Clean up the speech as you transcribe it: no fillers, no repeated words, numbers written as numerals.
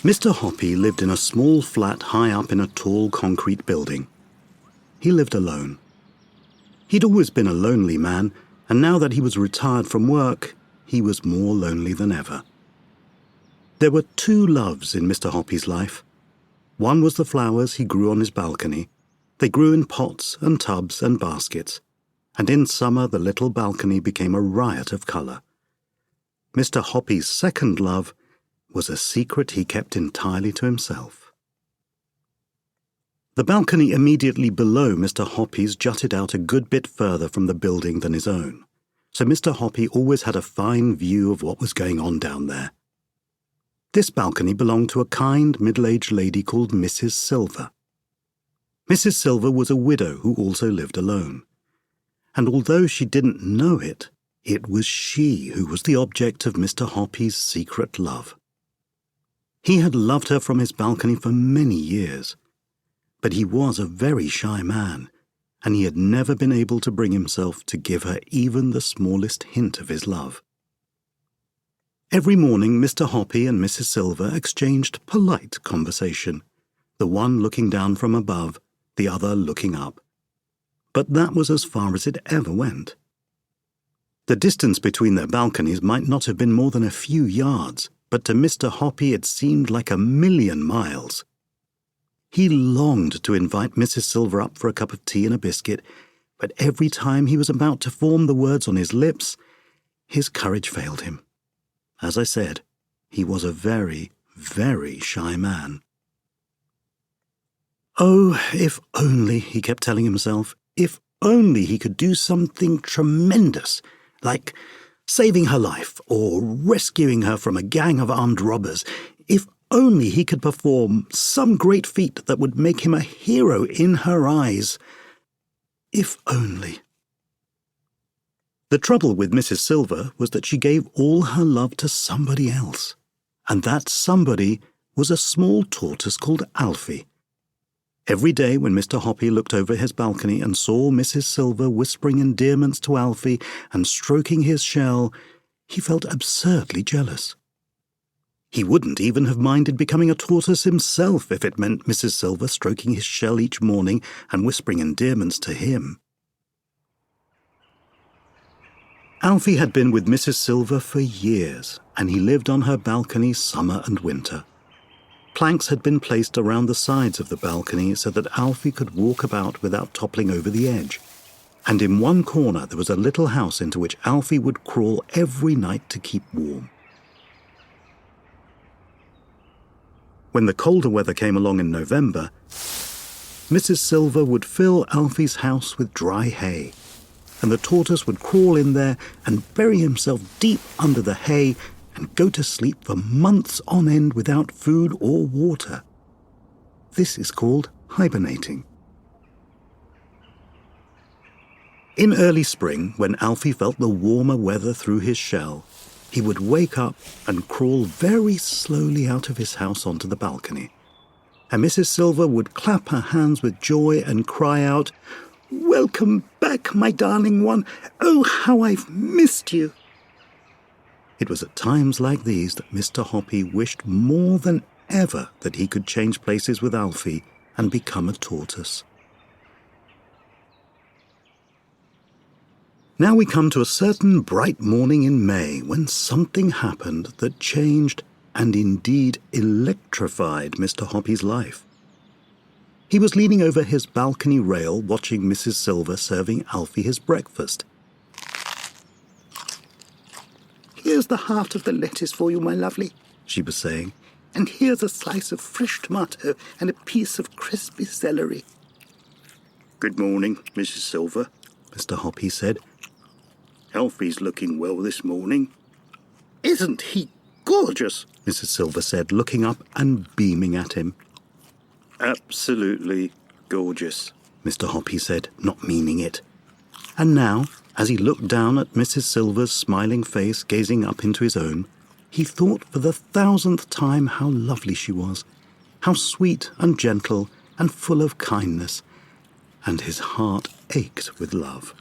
Mr Hoppy lived in a small flat high up in a tall concrete building. He lived alone. He'd always been a lonely man, and now that he was retired from work, he was more lonely than ever. There were two loves in Mr Hoppy's life. One was the flowers he grew on his balcony. They grew in pots and tubs and baskets, and in summer the little balcony became a riot of colour. Mr Hoppy's second love was a secret he kept entirely to himself. The balcony immediately below Mr Hoppy's jutted out a good bit further from the building than his own, so Mr Hoppy always had a fine view of what was going on down there. This balcony belonged to a kind middle-aged lady called Mrs Silver. Mrs Silver was a widow who also lived alone, and although she didn't know it, it was she who was the object of Mr Hoppy's secret love. He had loved her from his balcony for many years, but he was a very shy man, and he had never been able to bring himself to give her even the smallest hint of his love. Every morning Mr Hoppy and Mrs Silver exchanged polite conversation, the one looking down from above, the other looking up. But that was as far as it ever went. The distance between their balconies might not have been more than a few yards, but to Mr Hoppy it seemed like 1,000,000 miles. He longed to invite Mrs Silver up for a cup of tea and a biscuit, but every time he was about to form the words on his lips, his courage failed him. As I said, he was a very, very shy man. Oh, if only, he kept telling himself, if only he could do something tremendous, like saving her life or rescuing her from a gang of armed robbers. If only he could perform some great feat that would make him a hero in her eyes. If only. The trouble with Mrs Silver was that she gave all her love to somebody else, and that somebody was a small tortoise called Alfie. Every day when Mr Hoppy looked over his balcony and saw Mrs Silver whispering endearments to Alfie and stroking his shell, he felt absurdly jealous. He wouldn't even have minded becoming a tortoise himself if it meant Mrs Silver stroking his shell each morning and whispering endearments to him. Alfie had been with Mrs Silver for years, and he lived on her balcony summer and winter. Planks had been placed around the sides of the balcony so that Alfie could walk about without toppling over the edge. And in one corner there was a little house into which Alfie would crawl every night to keep warm. When the colder weather came along in November, Mrs Silver would fill Alfie's house with dry hay, and the tortoise would crawl in there and bury himself deep under the hay and go to sleep for months on end without food or water. This is called hibernating. In early spring, when Alfie felt the warmer weather through his shell, he would wake up and crawl very slowly out of his house onto the balcony. And Mrs Silver would clap her hands with joy and cry out, "Welcome back, my darling one! Oh, how I've missed you!" It was at times like these that Mr Hoppy wished more than ever that he could change places with Alfie and become a tortoise. Now we come to a certain bright morning in May when something happened that changed and indeed electrified Mr Hoppy's life. He was leaning over his balcony rail watching Mrs Silver serving Alfie his breakfast. "Here's the heart of the lettuce for you, my lovely," she was saying, "and here's a slice of fresh tomato and a piece of crispy celery." "Good morning, Mrs Silver," Mr Hoppy said. "Alfie's looking well this morning." "Isn't he gorgeous?" Mrs Silver said, looking up and beaming at him. "Absolutely gorgeous," Mr Hoppy said, not meaning it. And now, as he looked down at Mrs Silver's smiling face gazing up into his own, he thought for the 1,000th time how lovely she was, how sweet and gentle and full of kindness, and his heart ached with love.